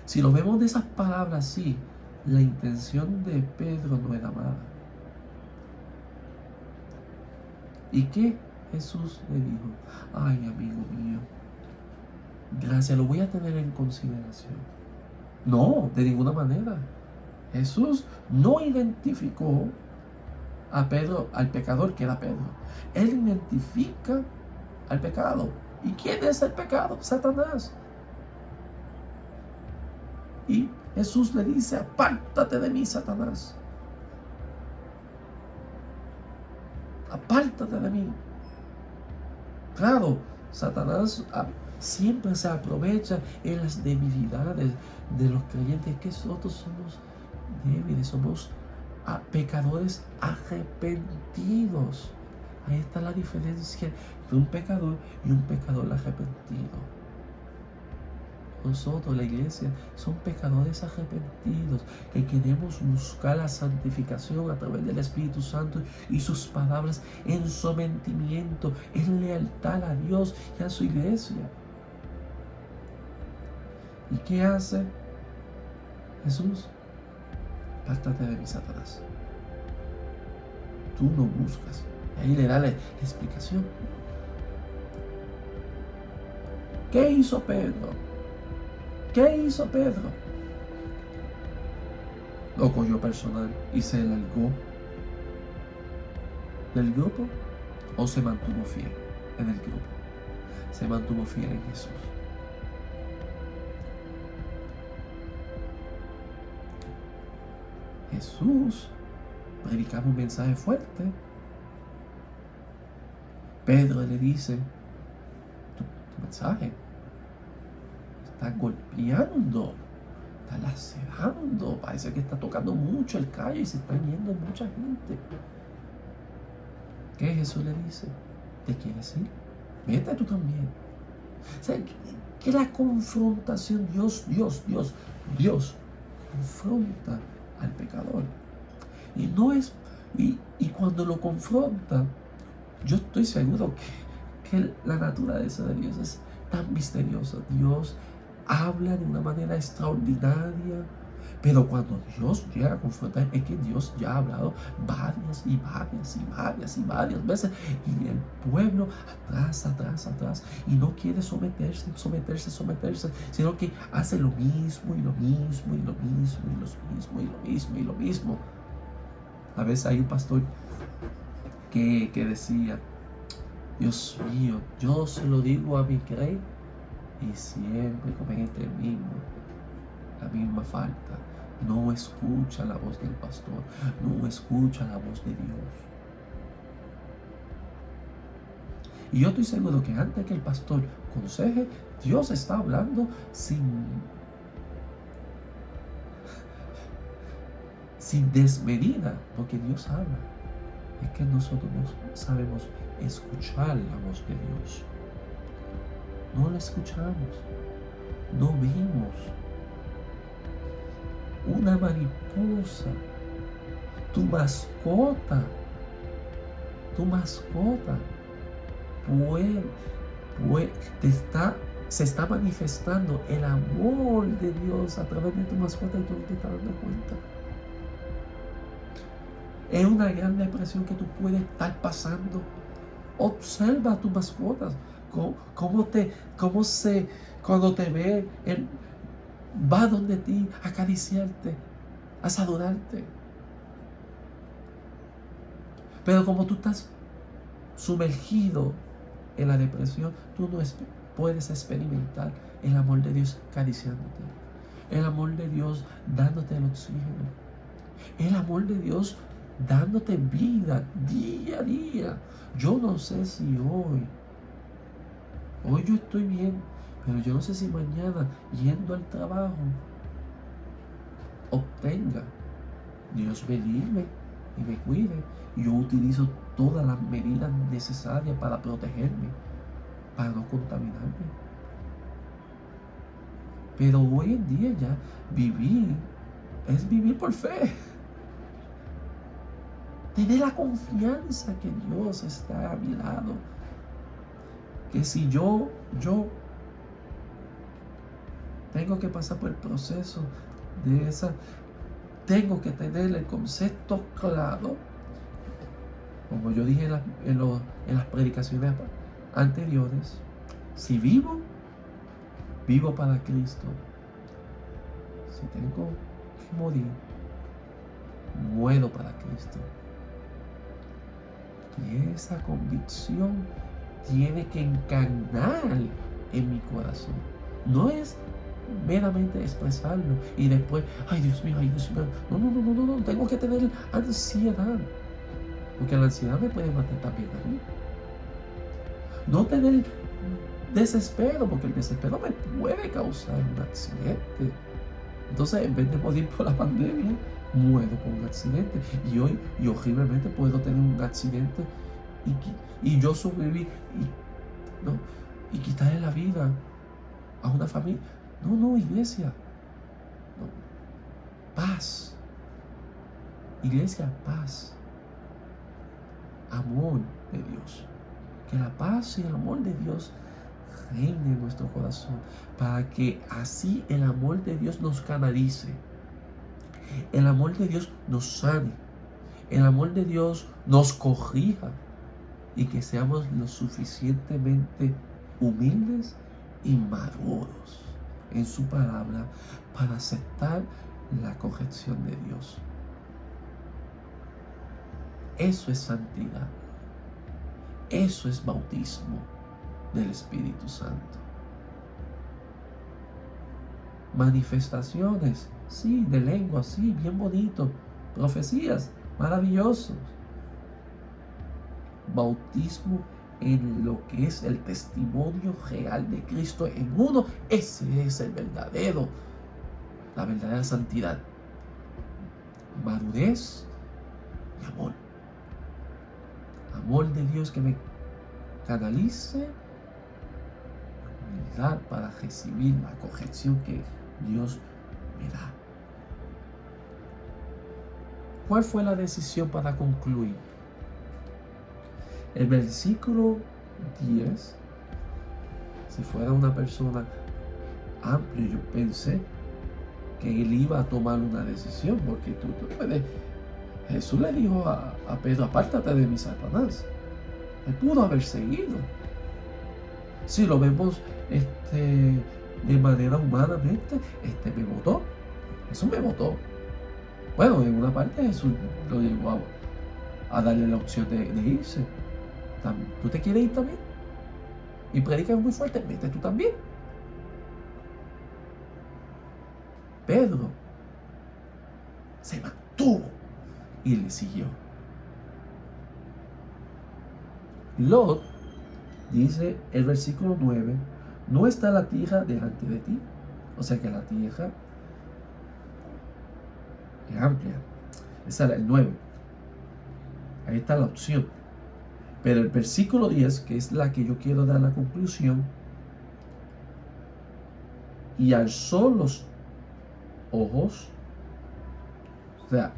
Si lo vemos de esas palabras así, la intención de Pedro no era mala. ¿Y qué Jesús le dijo? Ay, amigo mío, gracias, lo voy a tener en consideración. No, de ninguna manera. Jesús no identificó a Pedro, al pecador que era Pedro. Él identifica al pecado. ¿Y quién es el pecado? Satanás. Y Jesús le dice, apártate de mí, Satanás. Apártate de mí. Claro, Satanás siempre se aprovecha en las debilidades de los creyentes, que nosotros somos débiles, somos pecadores arrepentidos. Ahí está la diferencia entre un pecador y un pecador arrepentido. Nosotros, la iglesia, son pecadores arrepentidos que queremos buscar la santificación a través del Espíritu Santo y sus palabras en sometimiento, en lealtad a Dios y a su iglesia. ¿Y qué hace Jesús? Apártate de mí, Satanás. Tú no buscas. Ahí le da la explicación. ¿Qué hizo Pedro? ¿Qué hizo Pedro? Lo cogió personal y se largó del grupo, o se mantuvo fiel en el grupo. Se mantuvo fiel en Jesús. Jesús predicaba un mensaje fuerte. Pedro le dice, tu mensaje está golpeando, está lacerando, parece que está tocando mucho el callo y se está yendo mucha gente. ¿Qué Jesús le dice? ¿Te quieres ir? Vete tú también. O sea, que la confrontación, Dios confronta al pecador. Y no es, y cuando lo confronta, yo estoy seguro que la naturaleza de Dios es tan misteriosa. Dios habla de una manera extraordinaria. Pero cuando Dios llega a confrontar, es que Dios ya ha hablado varias veces. Y el pueblo atrás. Y no quiere someterse, sino que hace lo mismo. A veces hay un pastor que decía, Dios mío, yo se lo digo a mi grey y siempre comete la misma falta. No escucha la voz del pastor, no escucha la voz de Dios. Y yo estoy seguro que antes que el pastor aconseje, Dios está hablando sin desmedida, porque Dios habla. Es que nosotros no sabemos escuchar la voz de Dios. No la escuchamos, no vimos. Una mariposa, tu mascota, se está manifestando el amor de Dios a través de tu mascota y tú no te estás dando cuenta. Es una gran depresión que tú puedes estar pasando. Observa a tus mascotas, cuando te ve, él va donde ti a acariciarte, a saludarte. Pero como tú estás sumergido en la depresión, tú no puedes experimentar el amor de Dios acariciándote, el amor de Dios dándote el oxígeno, el amor de Dios dándote vida día a día. Yo no sé si hoy yo estoy bien, pero yo no sé si mañana, yendo al trabajo, obtenga. Dios me libre y me cuide. Yo utilizo todas las medidas necesarias para protegerme, para no contaminarme. Pero hoy en día ya vivir es vivir por fe. Tener la confianza que Dios está a mi lado. Que si yo tengo que pasar por el proceso de esa, tengo que tener el concepto claro, como yo dije en las predicaciones anteriores. Si vivo para Cristo. Si tengo que morir, muero para Cristo. Y esa convicción tiene que encarnar en mi corazón. No es meramente expresarlo y después, ay Dios mío. No, tengo que tener ansiedad, porque la ansiedad me puede matar también a mí. No tener desespero, porque el desespero me puede causar un accidente. Entonces, en vez de morir por la pandemia, muero por un accidente. Y hoy, horriblemente, puedo tener un accidente y yo sobrevivir y quitarle la vida a una familia. No, iglesia. No. Paz. Iglesia, paz. Amor de Dios. Que la paz y el amor de Dios reine en nuestro corazón, para que así el amor de Dios nos canalice, el amor de Dios nos sane, el amor de Dios nos corrija y que seamos lo suficientemente humildes y maduros en su palabra para aceptar la corrección de Dios. Eso es santidad. Eso es bautismo del Espíritu Santo. Manifestaciones, sí, de lengua, sí, bien bonito, profecías, maravillosos. Bautismo en lo que es el testimonio real de Cristo en uno. Ese es la verdadera santidad. Madurez y amor. Amor de Dios que me canalice, humildad para recibir la corrección que Dios me da. ¿Cuál fue la decisión para concluir? El versículo 10, si fuera una persona amplia, yo pensé que él iba a tomar una decisión, porque tú puedes. Jesús le dijo a Pedro: apártate de mí, Satanás. Él pudo haber seguido. Si lo vemos de manera humanamente, me votó. Jesús me votó. Bueno, en una parte Jesús lo llevó a darle la opción de irse. ¿Tú te quieres ir también? Y predicas muy fuerte, vete tú también. Pedro se mantuvo y le siguió. Lot, dice el versículo 9, no está la tierra delante de ti. O sea que la tierra es amplia. Esa es el 9. Ahí está la opción. Pero el versículo 10, que es la que yo quiero dar la conclusión, y alzó los ojos, o sea,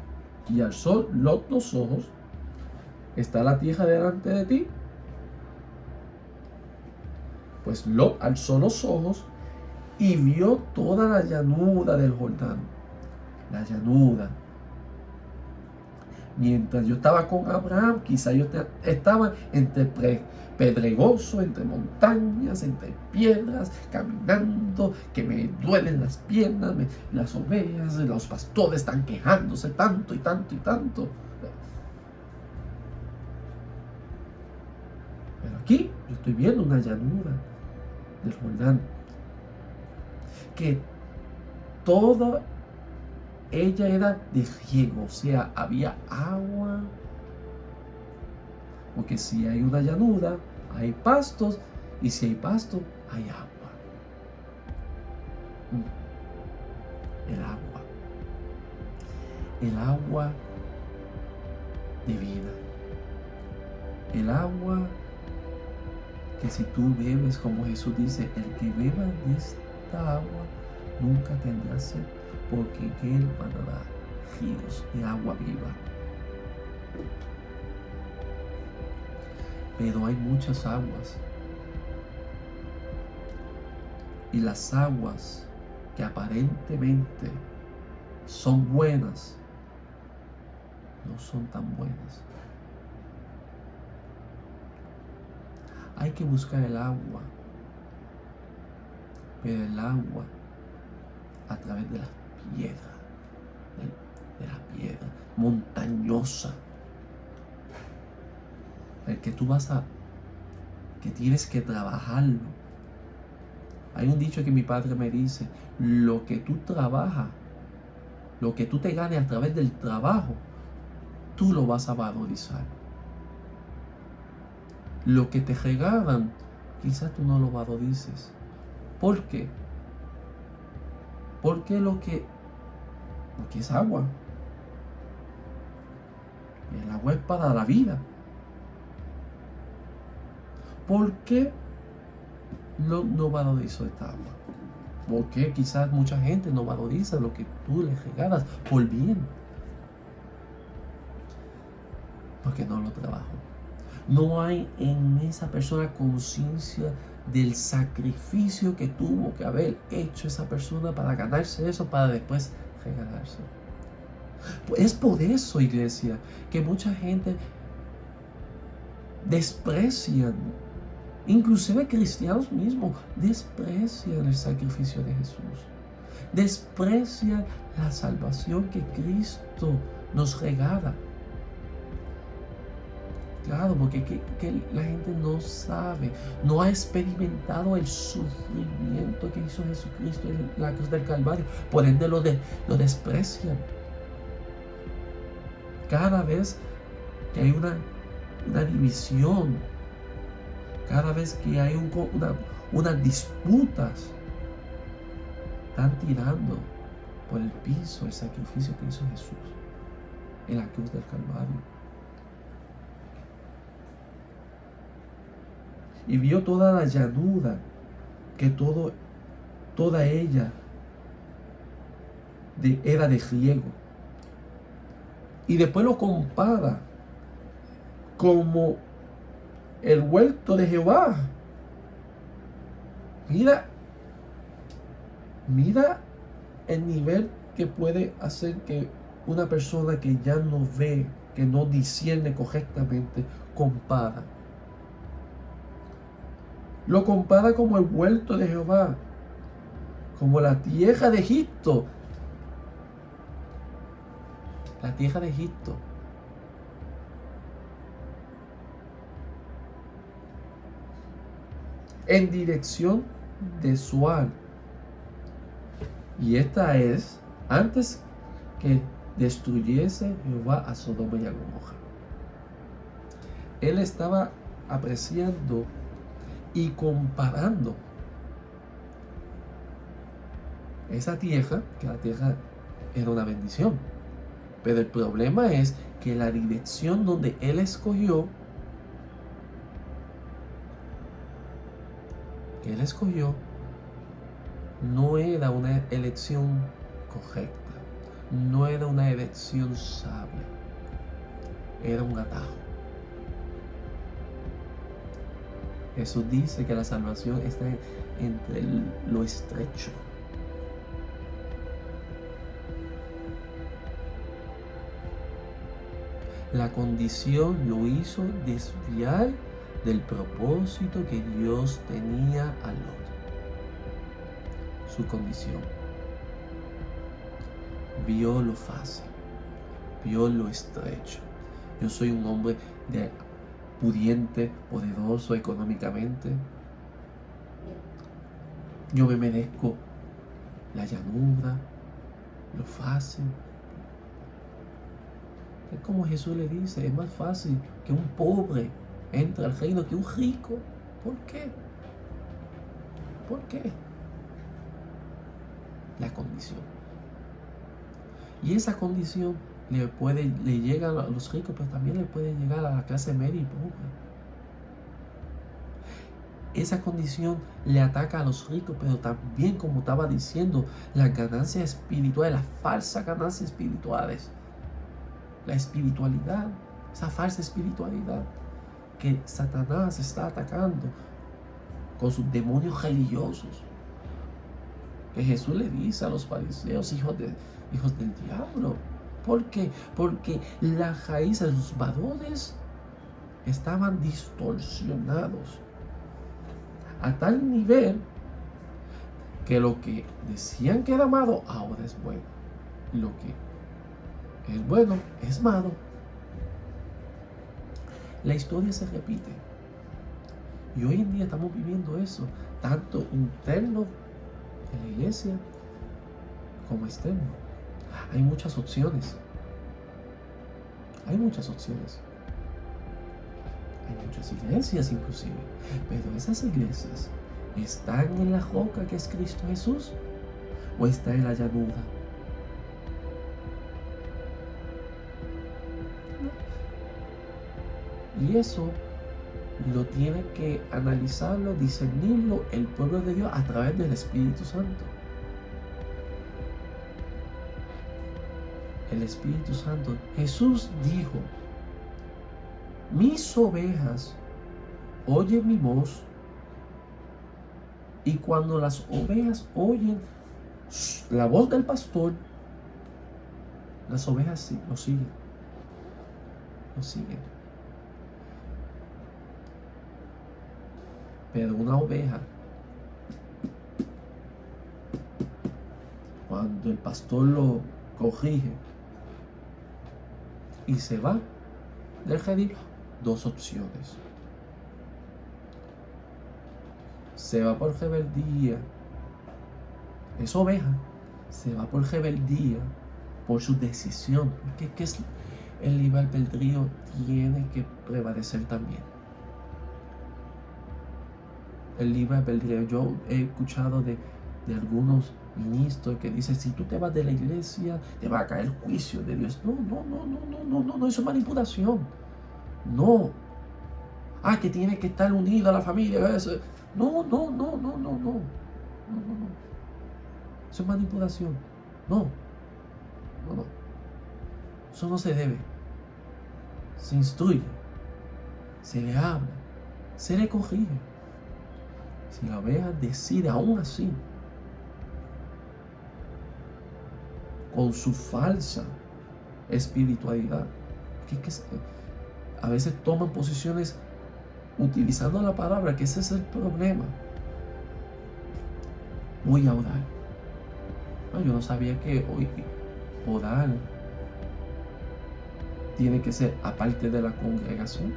y alzó Lot los ojos, ¿está la tierra delante de ti? Pues Lot alzó los ojos y vio toda la llanura del Jordán. La llanura. Mientras yo estaba con Abraham, quizá yo estaba entre pedregoso, entre montañas, entre piedras, caminando, que me duelen las piernas, las ovejas, los pastores están quejándose tanto y tanto y tanto. Pero aquí yo estoy viendo una llanura del Jordán, que toda ella era de riego, o sea, había agua, porque si hay una llanura, hay pastos, y si hay pasto, hay agua. El agua de vida, el agua que si tú bebes, como Jesús dice, el que beba de esta agua nunca tendrá sed, porque en él manará ríos de agua viva. Pero hay muchas aguas, y las aguas que aparentemente son buenas no son tan buenas. Hay que buscar el agua, pero el agua a través de la piedra, de la piedra montañosa, el que tú que tienes que trabajarlo. Hay un dicho que mi padre me dice: lo que tú trabajas, lo que tú te ganes a través del trabajo, tú lo vas a valorizar. Lo que te regalan, quizás tú no lo valorices. ¿Por qué? Porque porque es agua. El agua es para la vida. ¿Por qué no valorizo esta agua? Porque quizás mucha gente no valoriza lo que tú le regalas por bien. Porque no lo trabajo. No hay en esa persona conciencia del sacrificio que tuvo que haber hecho esa persona para ganarse eso, para después regalarse. Es por eso, iglesia, que mucha gente desprecian, inclusive cristianos mismos, desprecian el sacrificio de Jesús. Desprecian la salvación que Cristo nos regala. Claro, porque que la gente no sabe, no ha experimentado el sufrimiento que hizo Jesucristo en la cruz del Calvario. Por ende lo desprecian. Cada vez que hay una división, cada vez que hay unas disputas, están tirando por el piso el sacrificio que hizo Jesús en la cruz del Calvario. Y vio toda la llanura, que toda ella era de riego. Y después lo compara como el huerto de Jehová. Mira el nivel que puede hacer que una persona que ya no ve, que no discierne correctamente, compara. Lo compara como el huerto de Jehová, como la tierra de Egipto. La tierra de Egipto. En dirección de Zoar. Y esta es antes que destruyese Jehová a Sodoma y a Gomorra. Él estaba apreciando y comparando esa tierra, que la tierra era una bendición. Pero el problema es que la dirección donde él escogió, no era una elección correcta, no era una elección sabia, era un atajo. Jesús dice que la salvación está entre lo estrecho. La condición lo hizo desviar del propósito que Dios tenía a Lot. Su condición. Vio lo fácil, vio lo estrecho. Yo soy un hombre pudiente, poderoso económicamente. Yo me merezco la llanura, lo fácil. Es como Jesús le dice, es más fácil que un pobre entre al reino que un rico. ¿Por qué? ¿Por qué? La condición. Y esa condición le llega a los ricos, pero también le puede llegar a la clase media y pobre. Esa condición le ataca a los ricos, pero también, como estaba diciendo, las ganancias espirituales, las falsas ganancias espirituales. La espiritualidad, esa falsa espiritualidad que Satanás está atacando con sus demonios religiosos. Que Jesús le dice a los fariseos, hijos del diablo. ¿Por qué? Porque las raíces, los valores estaban distorsionados a tal nivel que lo que decían que era malo ahora es bueno. Y lo que es bueno es malo. La historia se repite. Y hoy en día estamos viviendo eso, tanto interno en la iglesia como externo. Hay muchas opciones. Hay muchas iglesias inclusive. Pero esas iglesias, ¿están en la roca que es Cristo Jesús? ¿O están en la llanura? Y eso lo tiene que analizarlo, discernirlo el pueblo de Dios a través del Espíritu Santo. El Espíritu Santo. Jesús dijo, mis ovejas oyen mi voz, y cuando las ovejas oyen la voz del pastor, las ovejas lo siguen. Pero una oveja, cuando el pastor lo corrige y se va del redil, dos opciones. Se va por rebeldía. Es oveja. Se va por rebeldía, por su decisión. el libre albedrío tiene que prevalecer también. El libre albedrío. Yo he escuchado de algunos ministros que dicen, si tú te vas de la iglesia, te va a caer el juicio de Dios. No, eso es manipulación. No. Que tiene que estar unida a la familia. Eso. No. Eso es manipulación. No. Eso no se debe. Se instruye, se le habla, se le corrige. Si la oveja decide aún así, con su falsa espiritualidad, que a veces toman posiciones utilizando la palabra, que ese es el problema. Voy a orar. Yo no sabía que hoy orar tiene que ser aparte de la congregación.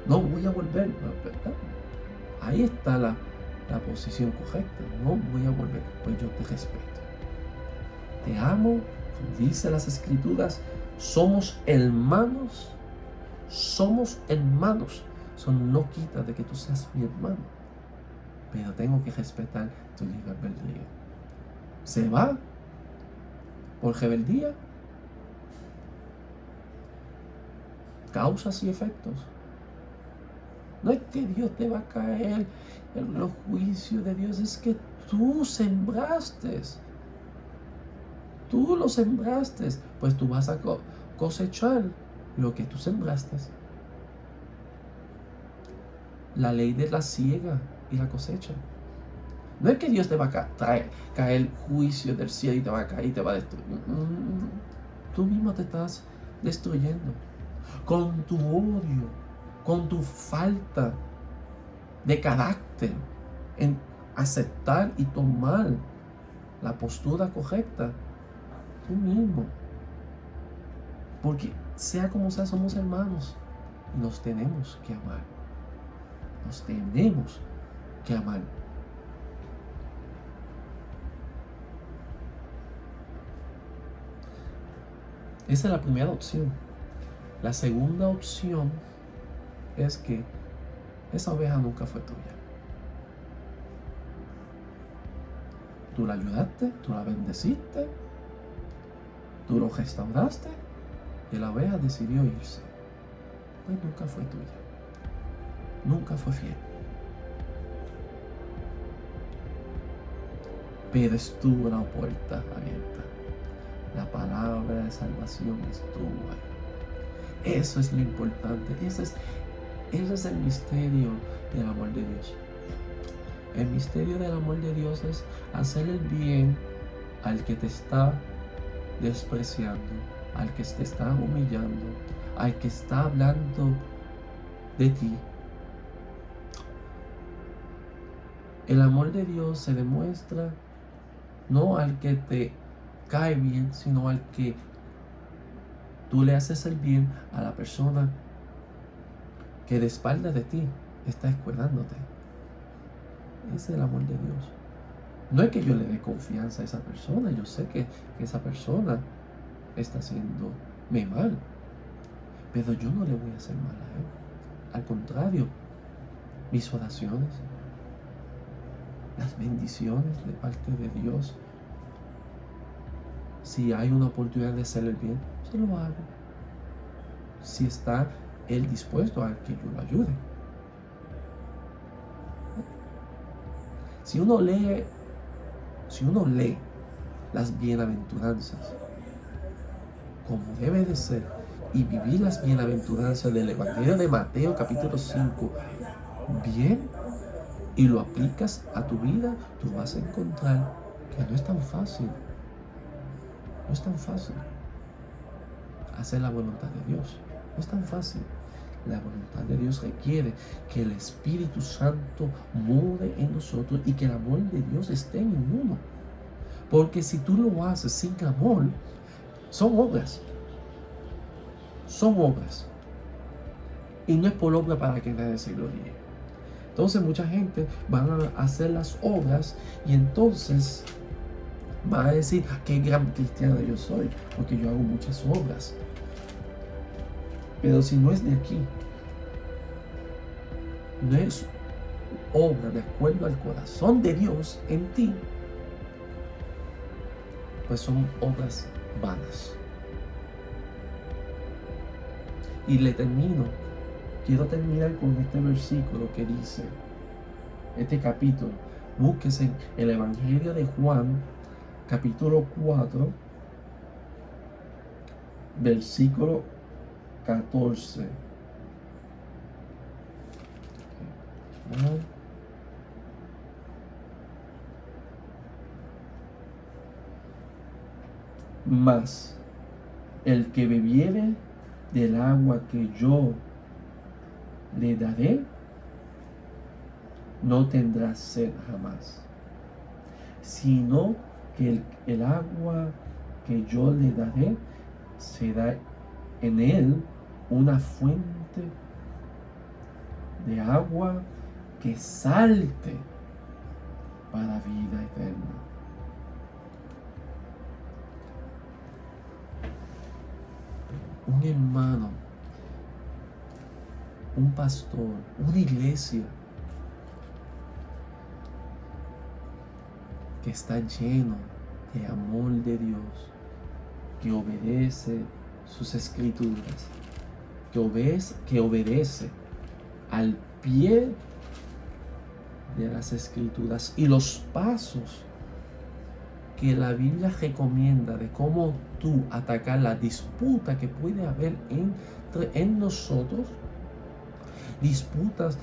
No voy a volver, ¿verdad? Ahí está la posición correcta. No voy a volver, pues yo te respeto. Te amo, como dice las escrituras, somos hermanos. Eso no quita de que tú seas mi hermano, pero tengo que respetar tu libre albedrío. ¿Se va por rebeldía? Causas y efectos. No es que Dios te va a caer en los juicios de Dios, es que tú sembraste. Tú lo sembraste, pues tú vas a cosechar lo que tú sembraste. La ley de la siega y la cosecha. No es que Dios te va a caer el juicio del cielo y te va a caer y te va a destruir. Tú mismo te estás destruyendo con tu odio, con tu falta de carácter en aceptar y tomar la postura correcta. Tú mismo. Porque sea como sea, somos hermanos y nos tenemos que amar. Nos tenemos que amar. Esa es la primera opción. La segunda opción es que esa oveja nunca fue tuya. Tú la ayudaste, tú la bendeciste, tú lo restauraste y la oveja decidió irse. Pues nunca fue tuya. Nunca fue fiel. Pero estuvo la puerta abierta. La palabra de salvación estuvo ahí. Eso es lo importante. Ese es el misterio del amor de Dios. El misterio del amor de Dios es hacer el bien al que te está despreciando, al que te está humillando, al que está hablando de ti. El amor de Dios se demuestra no al que te cae bien, sino al que tú le haces el bien a la persona que de espaldas de ti está escuchándote. Ese es el amor de Dios. No es que yo le dé confianza a esa persona, yo sé que esa persona está haciéndome mal, pero yo no le voy a hacer mal a él. Al contrario, mis oraciones, las bendiciones de parte de Dios, si hay una oportunidad de hacer el bien, se lo hago. Si está Él dispuesto a que yo lo ayude. Si uno lee las bienaventuranzas como debe de ser y vivir las bienaventuranzas del Evangelio de Mateo capítulo 5 bien y lo aplicas a tu vida, tú vas a encontrar que no es tan fácil. No es tan fácil hacer la voluntad de Dios. No es tan fácil. La voluntad de Dios requiere que el Espíritu Santo more en nosotros y que el amor de Dios esté en uno. Porque si tú lo haces sin amor, son obras. Son obras. Y no es por obra para que nadie se gloríe. Entonces mucha gente van a hacer las obras y entonces Van a decir, qué gran cristiano yo soy, porque yo hago muchas obras. Pero si no es de aquí, no es obra de acuerdo al corazón de Dios en ti, pues son obras vanas. Y quiero terminar con este versículo que dice, este capítulo, búsquese en el Evangelio de Juan, capítulo 4, versículo 14. Mas el que bebiere del agua que yo le daré, no tendrá sed jamás, sino que el agua que yo le daré será en él una fuente de agua que salte para vida eterna. Un hermano, un pastor, una iglesia que está lleno de amor de Dios, que obedece sus escrituras, que obedece al pie de las escrituras y los pasos que la Biblia recomienda de cómo tú atacar la disputa que puede haber en nosotros, disputas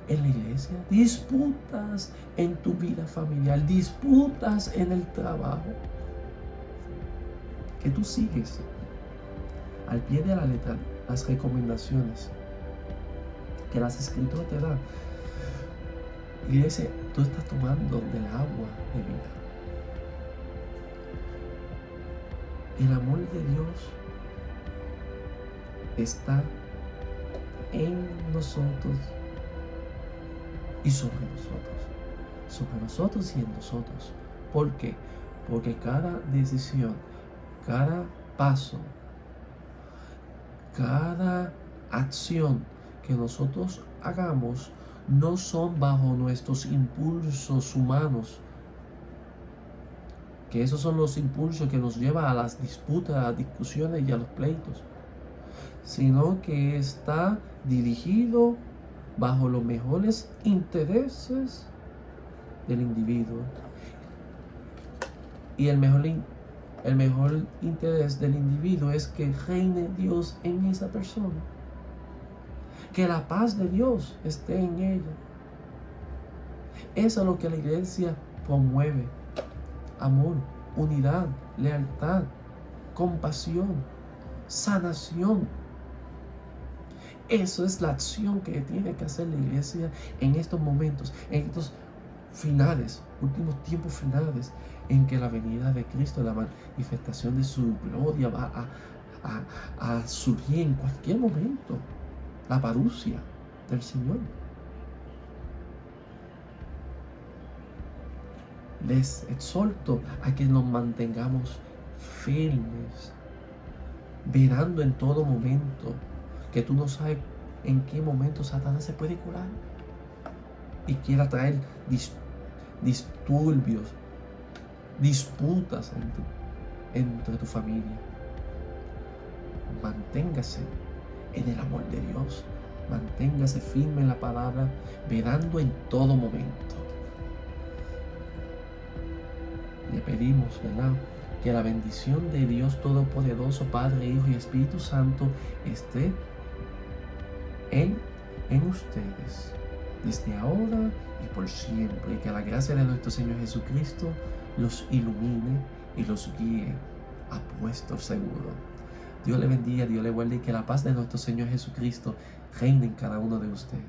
en la iglesia, disputas en tu vida familiar, disputas en el trabajo, que tú sigues al pie de la letra las recomendaciones que las escrituras te dan. Iglesia, tú estás tomando del agua de vida. El amor de Dios está en nosotros y sobre nosotros y en nosotros. ¿Por qué? Porque cada decisión, cada paso, cada acción que nosotros hagamos no son bajo nuestros impulsos humanos, que esos son los impulsos que nos llevan a las disputas, a las discusiones y a los pleitos, sino que está dirigido bajo los mejores intereses del individuo. Y el mejor interés del individuo es que reine Dios en esa persona, que la paz de Dios esté en ella. Eso es lo que la iglesia promueve: amor, unidad, lealtad, compasión, sanación. Eso es la acción que tiene que hacer la iglesia en estos momentos, en estos últimos tiempos finales, en que la venida de Cristo, la manifestación de su gloria va a surgir en cualquier momento, la parusia del Señor. Les exhorto a que nos mantengamos firmes, velando en todo momento, que tú no sabes en qué momento Satanás se puede curar y quiera traer disturbios, disputas entre tu familia. Manténgase en el amor de Dios, manténgase firme en la palabra, velando en todo momento. Le pedimos, ¿verdad?, que la bendición de Dios Todopoderoso, Padre, Hijo y Espíritu Santo esté en ustedes desde ahora y por siempre, y que la gracia de nuestro Señor Jesucristo los ilumine y los guíe a puesto seguro. Dios le bendiga, Dios le guarde, y que la paz de nuestro Señor Jesucristo reine en cada uno de ustedes.